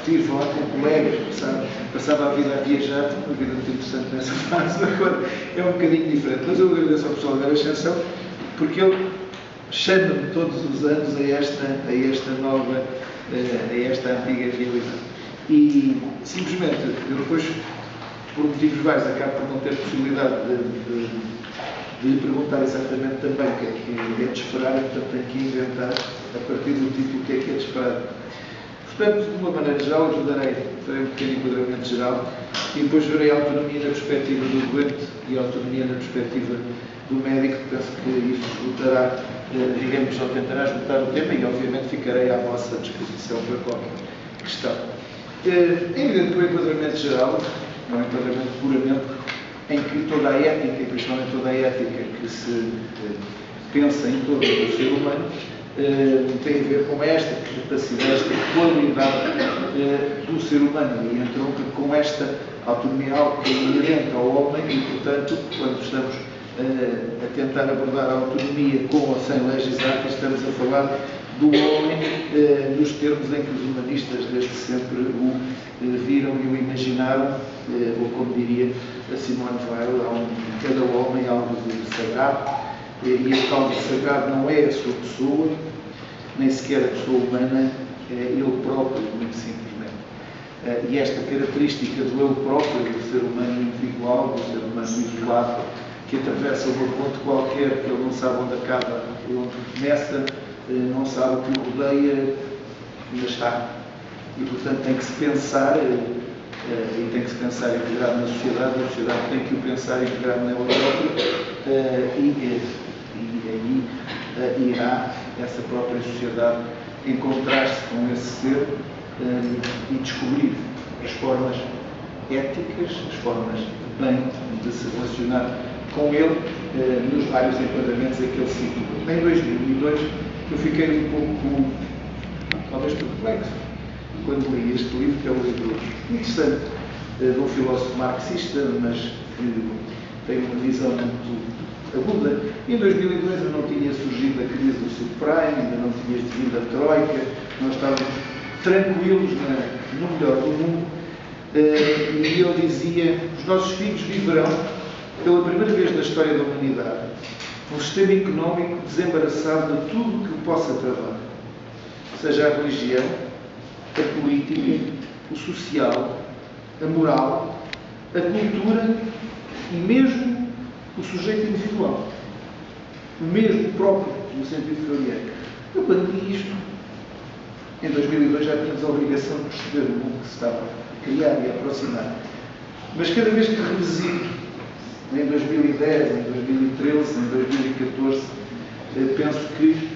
discutir, falar com colegas, passava a vida a viajar, uma vida muito interessante nessa fase, agora é um bocadinho diferente. Mas eu agradeço ao pessoal da Ascensão, porque ele chama-me todos os anos a esta nova, a esta antiga realidade. E, simplesmente, eu depois, por motivos vários, acabo por não ter possibilidade de lhe perguntar exatamente também o que é de esperar, e, portanto, tenho que inventar, a partir do título, o que é de esperar. Portanto, de uma maneira geral, farei um pequeno enquadramento geral, e depois verei a autonomia na perspectiva do doente e a autonomia na perspectiva do médico. Penso que isso esgotará, digamos, ou tentará esgotar o tema, e obviamente ficarei à vossa disposição para qualquer questão. É evidente que o enquadramento geral, não é um enquadramento puramente, em que toda a ética, e principalmente toda a ética que se pensa em torno do ser humano, tem a ver com esta capacidade, esta qualidade do ser humano, e entronca com esta autonomia que é inerente ao homem, e, portanto, quando estamos a tentar abordar a autonomia com ou sem leis exatas, estamos a falar do homem nos termos em que os humanistas desde sempre o viram e o imaginaram, ou como diria a Simone Weil, em cada homem algo de sagrado, e esse algo de sagrado não é a sua pessoa, nem sequer a pessoa humana, é ele próprio, muito simplesmente. E esta característica do eu próprio, do ser humano individual, do ser humano isolado, que atravessa uma ponte qualquer, que ele não sabe onde acaba, onde começa, não sabe o que o rodeia, ainda está. E, portanto, tem que se pensar, e tem que se pensar integrado na sociedade, a sociedade tem que o pensar integrado nela própria, e aí irá essa própria sociedade encontrar-se com esse ser e descobrir as formas éticas, as formas bem de se relacionar com ele nos vários enquadramentos a que ele se situa. Em 2002 eu fiquei um pouco, talvez perplexo, quando li este livro, que é um livro interessante, de um filósofo marxista, mas que tem uma visão muito aguda. Em 2002 eu não tinha surgido a crise do subprime, ainda não tinha vindo a Troika, nós estávamos tranquilos no melhor do mundo, e ele dizia: os nossos filhos viverão, pela primeira vez na história da humanidade, um sistema económico desembaraçado de tudo o que o possa travar, seja a religião, a política, o social, a moral, a cultura e mesmo o sujeito individual. O mesmo próprio, no sentido freudiano. Eu, quando li isto, em 2002 já tínhamos a obrigação de perceber o mundo que se estava a criar e a aproximar. Mas cada vez que revisito, em 2010, em 2013, em 2014, penso que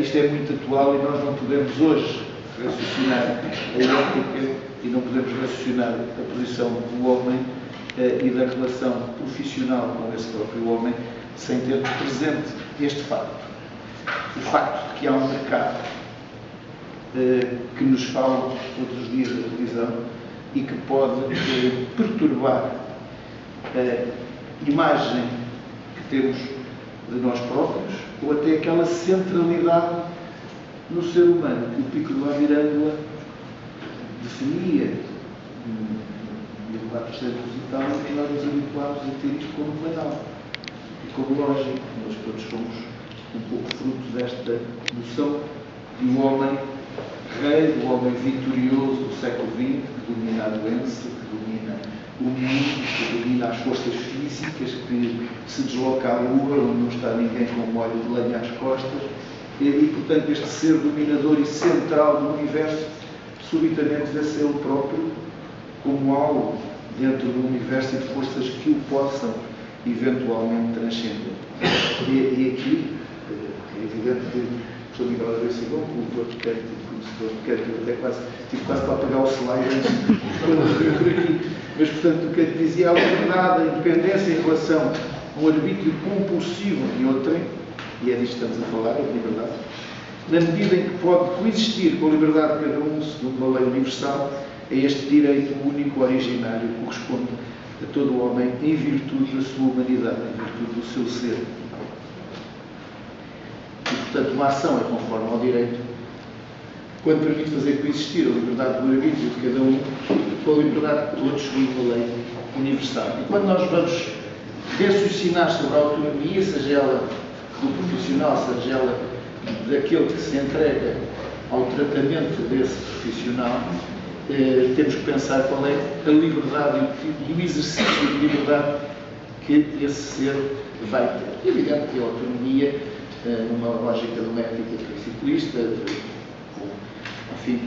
isto é muito atual e nós não podemos hoje raciocinar a ética e não podemos raciocinar a posição do homem e da relação profissional com esse próprio homem sem ter presente este facto. O facto de que há um mercado que nos fala todos os dias da televisão e que pode perturbar a imagem que temos de nós próprios, ou até aquela centralidade no ser humano que o Pico de Miranda definia em 1400 e tal, e nós nos habituámos a ter isto como banal e como lógico. Nós todos somos um pouco fruto desta noção de um homem rei, do homem vitorioso do século XX, que domina a doença, que domina o mundo, que domina as forças físicas, que se desloca à lua, onde não está ninguém com um óleo de lenha às costas, e portanto este ser dominador e central do universo subitamente vê-se ele próprio como algo dentro do universo e de forças que o possam eventualmente transcender. E aqui é evidente que estou ligado a ver se igual o doutor de Kant, eu até tive quase para apagar o slide antes por aqui. Mas, portanto, o Kant dizia: a liberdade, a independência em relação a um arbítrio compulsivo de outrem, e é disto que estamos a falar, a liberdade, na medida em que pode coexistir com a liberdade de cada um, segundo uma lei universal, é este direito único, originário, que corresponde a todo o homem em virtude da sua humanidade, em virtude do seu ser. E, portanto, uma ação é conforme ao direito quando permite fazer coexistir a liberdade do arbítrio de cada um com a liberdade de todos segundo a lei universal. E quando nós vamos raciocinar sobre a autonomia, seja ela do profissional, seja ela daquele que se entrega ao tratamento desse profissional, temos que pensar qual é a liberdade e o exercício de liberdade que esse ser vai ter. É evidente que a autonomia, numa lógica de uma ética principalista, enfim,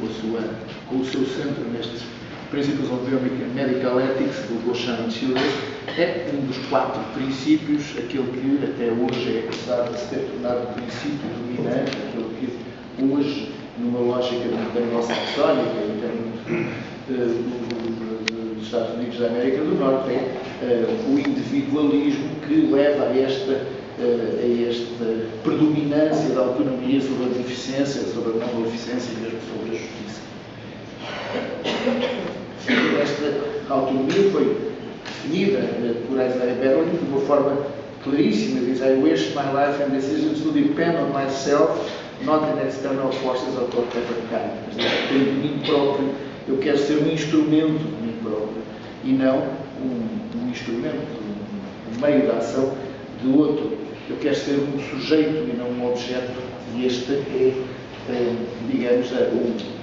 com o seu centro nestes princípios of medical ethics do Beauchamp e Childress, é um dos 4 princípios, aquele que até hoje é acusado de se ter tornado o princípio dominante, aquele que hoje, numa lógica muito anglo-saxónica, em termos dos Estados Unidos da América do Norte, é o individualismo que leva a esta predominância da autonomia sobre a deficiência, sobre a não deficiência e mesmo sobre a justiça. Esta autonomia foi definida por Isaiah Berlin de uma forma claríssima. Diz: I wish my life and decisions to depend on myself, not in external forces of whatever kind. Depende de mim próprio. Eu quero ser um instrumento de mim próprio e não um instrumento, um meio de ação de outro. Eu quero ser um sujeito e não um objeto, e este é, digamos,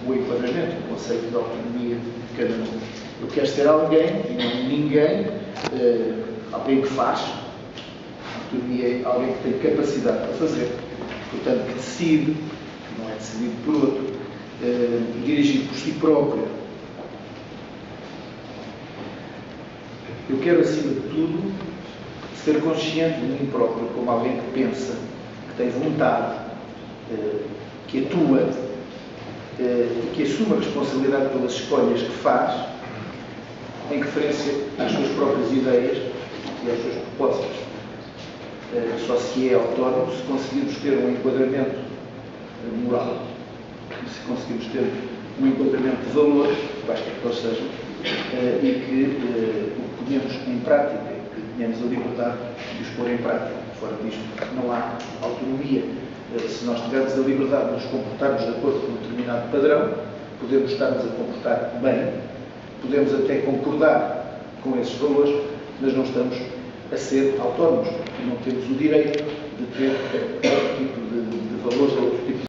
o enquadramento, o conceito de autonomia de cada um. Eu quero ser alguém e não ninguém, alguém que faz. A autonomia é alguém que tem capacidade para fazer, portanto, que decide, que não é decidido por outro, dirigido por si próprio. Eu quero, acima de tudo, ser consciente de mim próprio como alguém que pensa, que tem vontade, que atua e que assume a responsabilidade pelas escolhas que faz, em referência às suas próprias ideias e aos seus propósitos. Só se é autónomo se conseguirmos ter um enquadramento moral, se conseguirmos ter um enquadramento de valores, quaisquer que eles sejam, e que o ponhamos em prática, que tenhamos a liberdade de os pôr em prática. Fora disto, não há autonomia. Se nós tivermos a liberdade de nos comportarmos de acordo com um determinado padrão, podemos estar-nos a comportar bem, podemos até concordar com esses valores, mas não estamos a ser autónomos e não temos o direito de ter outro tipo de valores ou